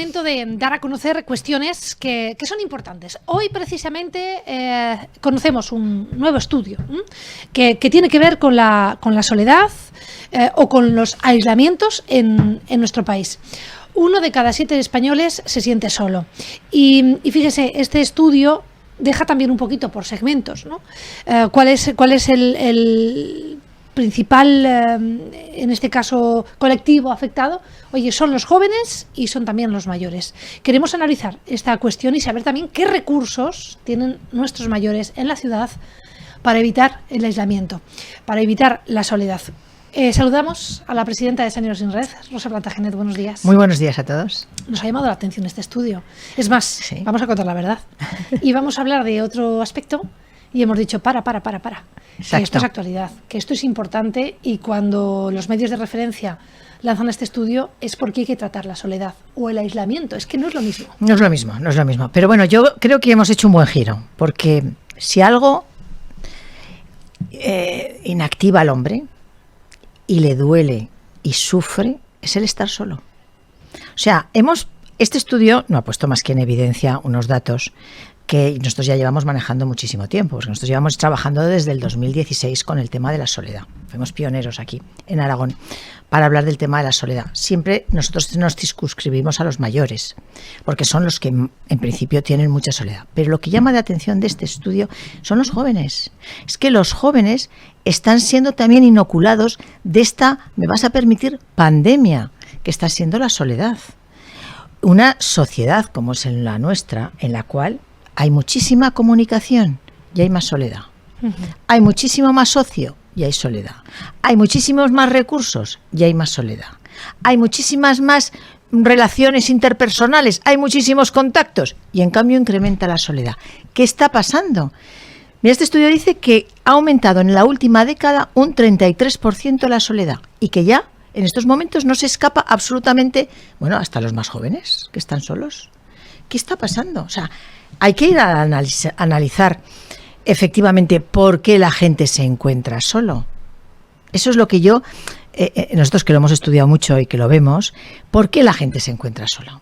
momento de dar a conocer cuestiones que son importantes. Hoy precisamente conocemos un nuevo estudio que tiene que ver con la soledad o con los aislamientos en nuestro país. 1 de cada 7 españoles se siente solo. Y fíjese, este estudio deja también un poquito por segmentos, ¿no? ¿Cuál es el principal, en este caso, colectivo afectado? Oye, son los jóvenes y son también los mayores. Queremos analizar esta cuestión y saber también qué recursos tienen nuestros mayores en la ciudad para evitar el aislamiento, para evitar la soledad. Saludamos a la presidenta de Seniors sin Red, Rosa Plantagenet. Buenos días. Muy buenos días a todos. Nos ha llamado la atención este estudio. Es más, sí, vamos a contar la verdad. Y vamos a hablar de otro aspecto. Y hemos dicho, para. Que esto es actualidad, que esto es importante, y cuando los medios de referencia lanzan este estudio es porque hay que tratar la soledad o el aislamiento. Es que no es lo mismo. No es lo mismo. Pero bueno, yo creo que hemos hecho un buen giro, porque si algo inactiva al hombre y le duele y sufre, es el estar solo. O sea, este estudio no ha puesto más que en evidencia unos datos que nosotros ya llevamos manejando muchísimo tiempo, porque nosotros llevamos trabajando desde el 2016 con el tema de la soledad. Fuimos pioneros aquí en Aragón para hablar del tema de la soledad. Siempre nosotros nos circunscribimos a los mayores, porque son los que en principio tienen mucha soledad. Pero lo que llama la atención de este estudio son los jóvenes. Es que los jóvenes están siendo también inoculados de esta, me vas a permitir, pandemia que está siendo la soledad. Una sociedad como es la nuestra, en la cual hay muchísima comunicación y hay más soledad. Hay muchísimo más ocio y hay soledad. Hay muchísimos más recursos y hay más soledad. Hay muchísimas más relaciones interpersonales, hay muchísimos contactos y en cambio incrementa la soledad. ¿Qué está pasando? Mira, este estudio dice que ha aumentado en la última década un 33% la soledad y que ya en estos momentos no se escapa absolutamente, bueno, hasta los más jóvenes que están solos. ¿Qué está pasando? O sea, hay que ir a analizar efectivamente por qué la gente se encuentra solo. Eso es lo que nosotros que lo hemos estudiado mucho y que lo vemos, ¿por qué la gente se encuentra sola?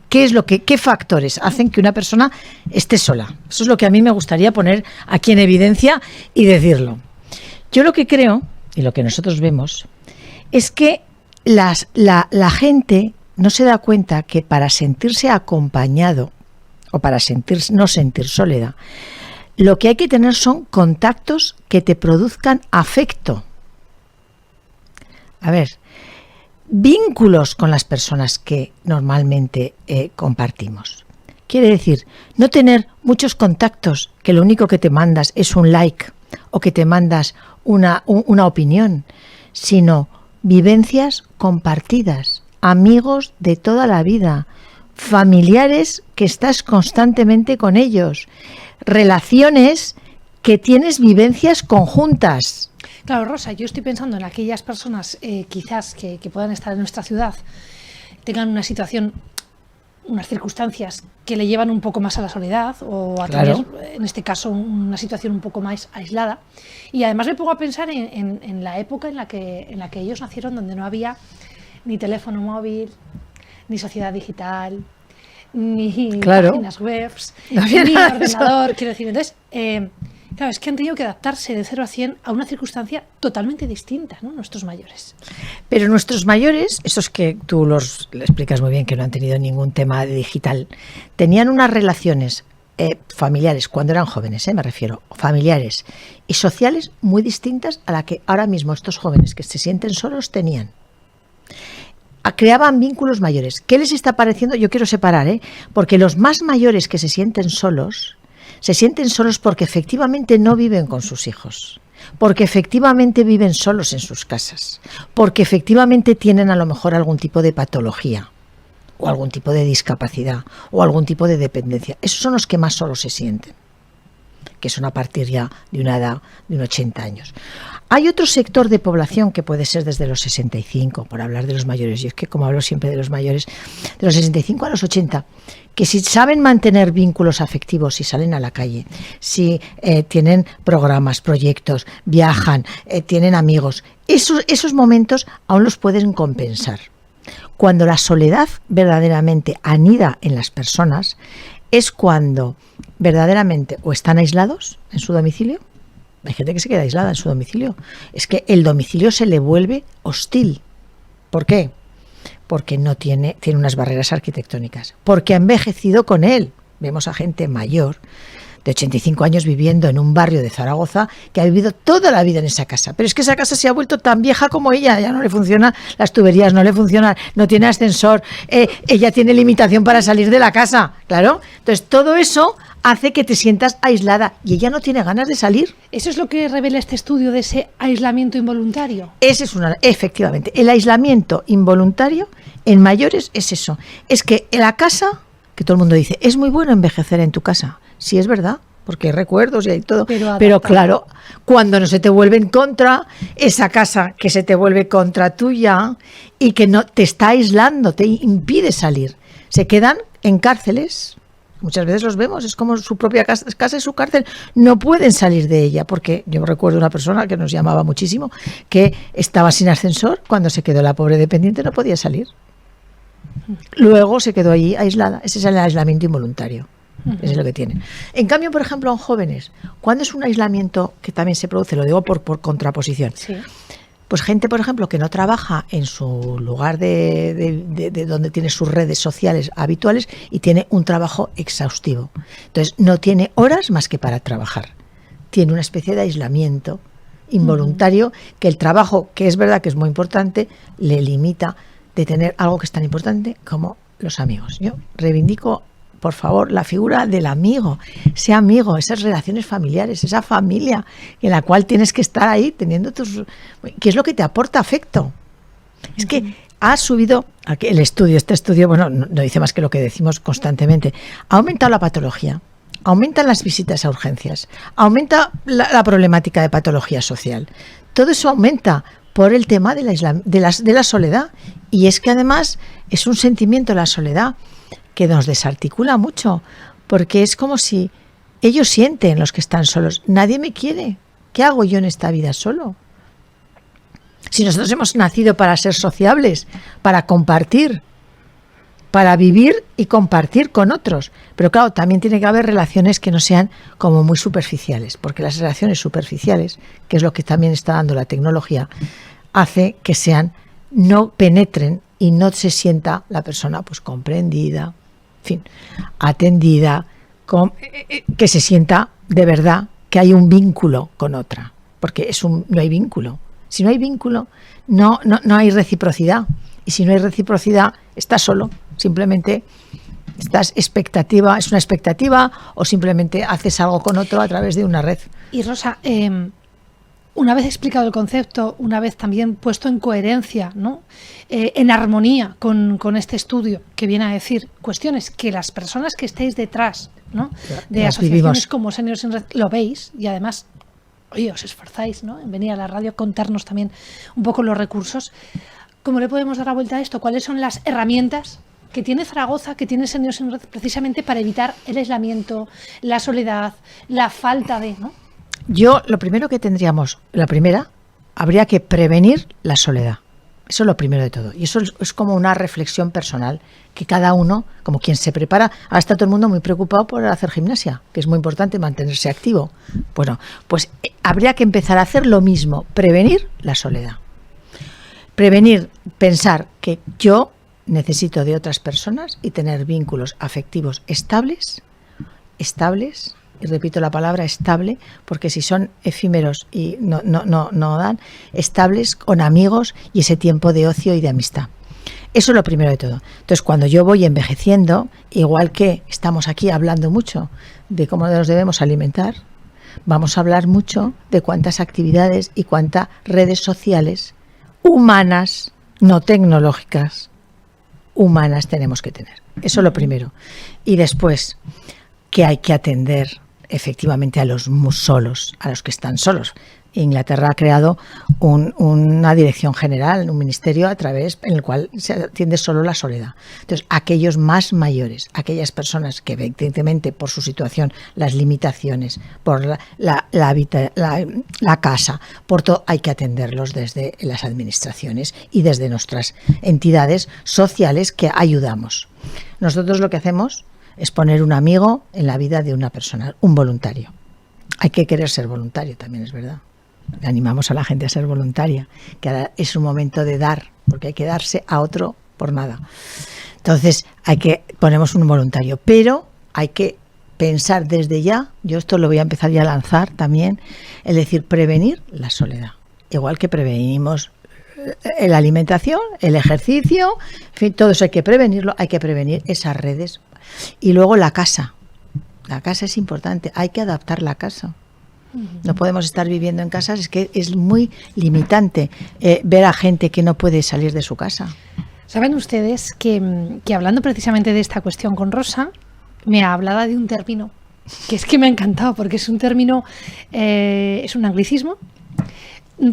¿Qué factores hacen que una persona esté sola? Eso es lo que a mí me gustaría poner aquí en evidencia y decirlo. Yo lo que creo, y lo que nosotros vemos, es que la gente no se da cuenta que para sentirse acompañado o para no sentir soledad, lo que hay que tener son contactos que te produzcan afecto. A ver, vínculos con las personas que normalmente compartimos. Quiere decir, no tener muchos contactos que lo único que te mandas es un like o que te mandas una opinión, sino vivencias compartidas, amigos de toda la vida, familiares que estás constantemente con ellos, relaciones que tienes vivencias conjuntas. Claro, Rosa, yo estoy pensando en aquellas personas quizás que puedan estar en nuestra ciudad, tengan una situación, unas circunstancias que le llevan un poco más a la soledad o a tener, en este caso, una situación un poco más aislada. Y además me pongo a pensar en la época en la que ellos nacieron, donde no había ni teléfono móvil, ni sociedad digital, ni páginas web, ni ordenador, quiero decir. Entonces, claro, es que han tenido que adaptarse de 0 a 100 a una circunstancia totalmente distinta, ¿no? Nuestros mayores. Pero nuestros mayores, esos que tú le explicas muy bien, que no han tenido ningún tema de digital, tenían unas relaciones familiares, cuando eran jóvenes, me refiero, familiares y sociales muy distintas a la que ahora mismo estos jóvenes que se sienten solos tenían. Creaban vínculos mayores. ¿Qué les está pareciendo? Yo quiero separar, porque los más mayores que se sienten solos porque efectivamente no viven con sus hijos, porque efectivamente viven solos en sus casas, porque efectivamente tienen a lo mejor algún tipo de patología o algún tipo de discapacidad o algún tipo de dependencia. Esos son los que más solos se sienten, que son a partir ya de una edad de unos 80 años. Hay otro sector de población que puede ser desde los 65, por hablar de los mayores, y es que como hablo siempre de los mayores, de los 65 a los 80, que si saben mantener vínculos afectivos, si salen a la calle, si tienen programas, proyectos, viajan, tienen amigos, esos momentos aún los pueden compensar. cuando la soledad verdaderamente anida en las personas es cuando verdaderamente o están aislados en su domicilio. Hay gente que se queda aislada en su domicilio. Es que el domicilio se le vuelve hostil. ¿Por qué? Porque no tiene unas barreras arquitectónicas. Porque ha envejecido con él. Vemos a gente mayor de 85 años viviendo en un barrio de Zaragoza que ha vivido toda la vida en esa casa. Pero es que esa casa se ha vuelto tan vieja como ella. Ya no le funcionan las tuberías, no le funcionan, no tiene ascensor. Ella tiene limitación para salir de la casa. Claro. Entonces todo eso hace que te sientas aislada y ella no tiene ganas de salir. ¿Eso es lo que revela este estudio de ese aislamiento involuntario? Efectivamente, el aislamiento involuntario en mayores es eso. Es que en la casa, que todo el mundo dice, es muy bueno envejecer en tu casa. Sí, es verdad, porque hay recuerdos y hay todo. Pero claro, cuando no se te vuelve en contra, esa casa que se te vuelve contra tuya y que no te está aislando, te impide salir. Se quedan en cárceles. Muchas veces los vemos, es como su propia casa es su cárcel, no pueden salir de ella, porque yo recuerdo una persona que nos llamaba muchísimo, que estaba sin ascensor, cuando se quedó la pobre dependiente no podía salir. Luego se quedó allí aislada, ese es el aislamiento involuntario, ese es lo que tienen. En cambio, por ejemplo, en jóvenes, ¿cuándo es un aislamiento que también se produce? Lo digo por contraposición. Sí. Pues gente, por ejemplo, que no trabaja en su lugar de donde tiene sus redes sociales habituales y tiene un trabajo exhaustivo. Entonces, no tiene horas más que para trabajar. Tiene una especie de aislamiento involuntario que el trabajo, que es verdad que es muy importante, le limita de tener algo que es tan importante como los amigos. Yo reivindico, por favor, la figura del amigo, ese amigo, esas relaciones familiares, esa familia en la cual tienes que estar ahí teniendo ¿qué es lo que te aporta afecto? Es que ha subido, este estudio, bueno, no dice más que lo que decimos constantemente, ha aumentado la patología, aumentan las visitas a urgencias, aumenta la problemática de patología social. Todo eso aumenta por el tema de la soledad. Y es que además es un sentimiento, la soledad, que nos desarticula mucho, porque es como si ellos sienten, los que están solos, nadie me quiere, ¿qué hago yo en esta vida solo? Si nosotros hemos nacido para ser sociables, para compartir, para vivir y compartir con otros, pero claro, también tiene que haber relaciones que no sean como muy superficiales, porque las relaciones superficiales, que es lo que también está dando la tecnología, hace que no penetren y no se sienta la persona pues comprendida, en fin, atendida, que se sienta de verdad que hay un vínculo con otra, porque no hay vínculo. Si no hay vínculo, no hay reciprocidad. Y si no hay reciprocidad, estás solo. Simplemente es una expectativa o simplemente haces algo con otro a través de una red. Y Rosa, una vez explicado el concepto, una vez también puesto en coherencia, ¿no? En armonía con este estudio, que viene a decir cuestiones que las personas que estéis detrás, ¿no? De asociaciones como Seniors sin Red lo veis y además, oye, os esforzáis, ¿no? En venir a la radio a contarnos también un poco los recursos. ¿Cómo le podemos dar la vuelta a esto? ¿Cuáles son las herramientas que tiene Zaragoza, que tiene Seniors sin Red, precisamente para evitar el aislamiento, la soledad, la falta de, ¿no? Lo primero que habría que prevenir la soledad. Eso es lo primero de todo. Y eso es como una reflexión personal, que cada uno, como quien se prepara, ahora está todo el mundo muy preocupado por hacer gimnasia, que es muy importante mantenerse activo. Bueno, pues habría que empezar a hacer lo mismo, prevenir la soledad. Prevenir, pensar que yo necesito de otras personas y tener vínculos afectivos estables, y repito la palabra estable, porque si son efímeros y no dan, estables con amigos y ese tiempo de ocio y de amistad. Eso es lo primero de todo. Entonces, cuando yo voy envejeciendo, igual que estamos aquí hablando mucho de cómo nos debemos alimentar, vamos a hablar mucho de cuántas actividades y cuántas redes sociales humanas, no tecnológicas, humanas tenemos que tener. Eso es lo primero. Y después, que hay que atender efectivamente a los solos, a los que están solos. Inglaterra ha creado una dirección general, un ministerio en el cual se atiende solo la soledad. Entonces, aquellos más mayores, aquellas personas que evidentemente por su situación, las limitaciones, por la casa, por todo, hay que atenderlos desde las administraciones y desde nuestras entidades sociales que ayudamos. Nosotros lo que hacemos es poner un amigo en la vida de una persona, un voluntario. Hay que querer ser voluntario, también es verdad. Le animamos a la gente a ser voluntaria, que ahora es un momento de dar, porque hay que darse a otro por nada. Entonces, ponemos un voluntario, pero hay que pensar desde ya, yo esto lo voy a empezar ya a lanzar también, es decir, prevenir la soledad. Igual que prevenimos la alimentación, el ejercicio, en fin, todo eso hay que prevenirlo, hay que prevenir esas redes. Y luego la casa. La casa es importante, hay que adaptar la casa. No podemos estar viviendo en casas, es que es muy limitante ver a gente que no puede salir de su casa. Saben ustedes que hablando precisamente de esta cuestión con Rosa, me hablaba de un término que es que me ha encantado, porque es un término, es un anglicismo,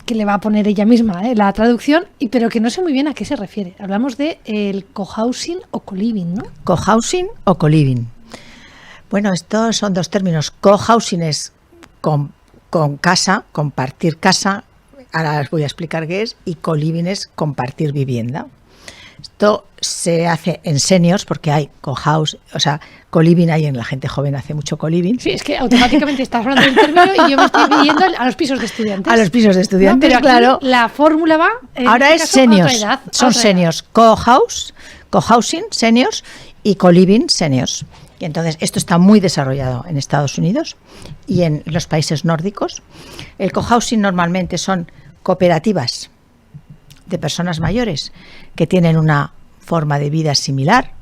que le va a poner ella misma la traducción, pero que no sé muy bien a qué se refiere. Hablamos de el cohousing o coliving, ¿no? Cohousing o coliving. Bueno, estos son dos términos. Cohousing es con casa, compartir casa, ahora les voy a explicar qué es, y coliving es compartir vivienda. Esto se hace en seniors porque hay cohouse, o sea, coliving hay en la gente joven, hace mucho coliving. Sí, es que automáticamente estás hablando del término y yo me estoy pidiendo a los pisos de estudiantes. A los pisos de estudiantes, no, pero claro. La fórmula va... Ahora es seniors, son seniors, cohousing, seniors y coliving, seniors. Y entonces esto está muy desarrollado en Estados Unidos y en los países nórdicos. El cohousing normalmente son cooperativas de personas mayores que tienen una forma de vida similar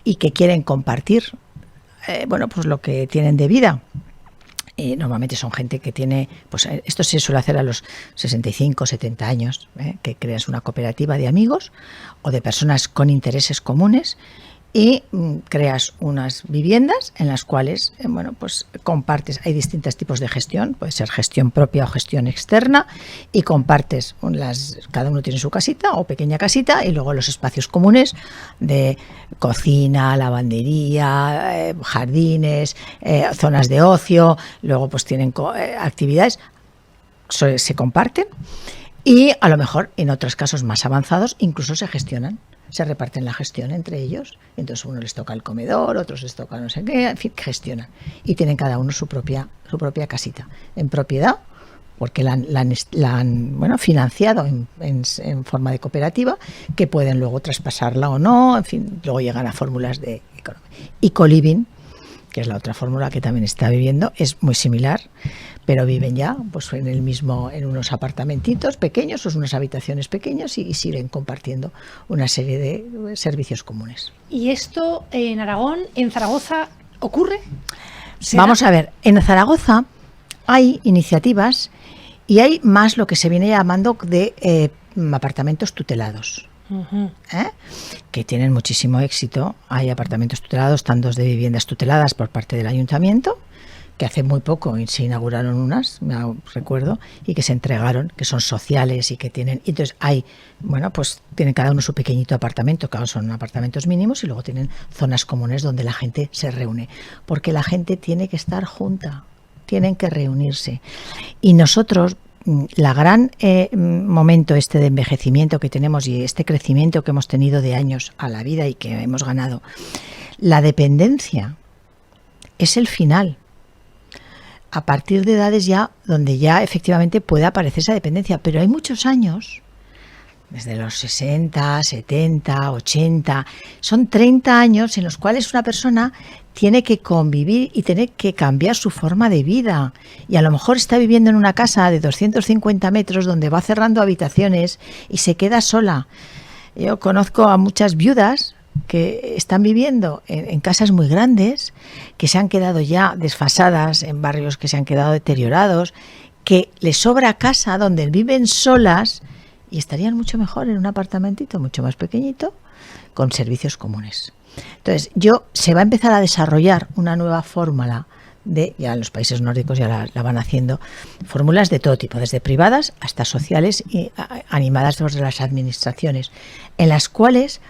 y que quieren compartir pues lo que tienen de vida. Normalmente son gente que tiene, pues esto se suele hacer a los 65, 70 años, que creas una cooperativa de amigos o de personas con intereses comunes y creas unas viviendas en las cuales pues compartes. Hay distintos tipos de gestión, puede ser gestión propia o gestión externa, y compartes cada uno tiene su casita o pequeña casita, y luego los espacios comunes de cocina, lavandería, jardines, zonas de ocio. Luego pues tienen actividades, se comparten, y a lo mejor en otros casos más avanzados incluso se gestionan. Se reparten la gestión entre ellos, entonces uno les toca el comedor, otros les toca no sé qué, en fin, gestionan y tienen cada uno su propia casita en propiedad, porque la han financiado en forma de cooperativa, que pueden luego traspasarla o no, en fin, luego llegan a fórmulas de economía. Y coliving, que es la otra fórmula que también está viviendo, es muy similar, pero viven ya pues en unos apartamentitos pequeños o unas habitaciones pequeñas y siguen compartiendo una serie de servicios comunes. ¿Y esto en Aragón, en Zaragoza, ocurre? ¿Será? Vamos a ver, en Zaragoza hay iniciativas y hay más lo que se viene llamando de apartamentos tutelados. Que tienen muchísimo éxito. Hay apartamentos tutelados, tantos de viviendas tuteladas por parte del ayuntamiento, que hace muy poco se inauguraron unas, me recuerdo, y que se entregaron, que son sociales y que tienen, y entonces pues tienen cada uno su pequeñito apartamento, claro, son apartamentos mínimos, y luego tienen zonas comunes donde la gente se reúne, porque la gente tiene que estar junta, tienen que reunirse. Y nosotros, la gran momento de envejecimiento que tenemos y este crecimiento que hemos tenido de años a la vida y que hemos ganado, la dependencia es el final. A partir de edades ya donde ya efectivamente puede aparecer esa dependencia, pero hay muchos años, desde los 60, 70, 80, son 30 años en los cuales una persona tiene que convivir y tiene que cambiar su forma de vida. Y a lo mejor está viviendo en una casa de 250 metros donde va cerrando habitaciones y se queda sola. Yo conozco a muchas viudas que están viviendo en casas muy grandes, que se han quedado ya desfasadas, en barrios que se han quedado deteriorados, que les sobra casa donde viven solas y estarían mucho mejor en un apartamentito mucho más pequeñito con servicios comunes. Entonces, se va a empezar a desarrollar una nueva fórmula ya en los países nórdicos ya la van haciendo, fórmulas de todo tipo, desde privadas hasta sociales y animadas por las administraciones, en las cuales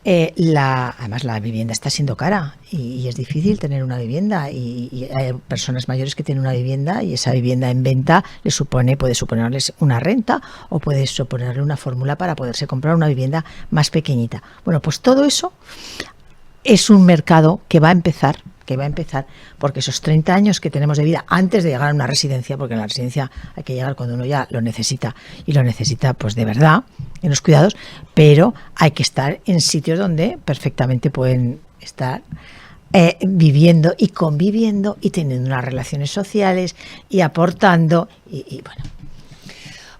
además la vivienda está siendo cara y es difícil tener una vivienda y hay personas mayores que tienen una vivienda y esa vivienda en venta puede suponerles una renta o puede suponerle una fórmula para poderse comprar una vivienda más pequeñita. Bueno, pues todo eso es un mercado que va a empezar porque esos 30 años que tenemos de vida antes de llegar a una residencia, porque en la residencia hay que llegar cuando uno ya lo necesita y lo necesita pues de verdad, en los cuidados, pero hay que estar en sitios donde perfectamente pueden estar viviendo y conviviendo y teniendo unas relaciones sociales y aportando y bueno.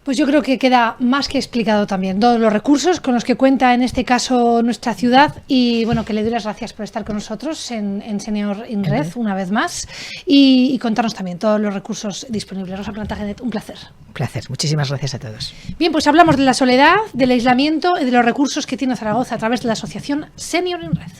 Pues yo creo que queda más que explicado también todos los recursos con los que cuenta en este caso nuestra ciudad y bueno, que le doy las gracias por estar con nosotros en Senior in Red una vez más y contarnos también todos los recursos disponibles. Rosa Plantagenet, un placer. Un placer, muchísimas gracias a todos. Bien, pues hablamos de la soledad, del aislamiento y de los recursos que tiene Zaragoza a través de la asociación Senior in Red.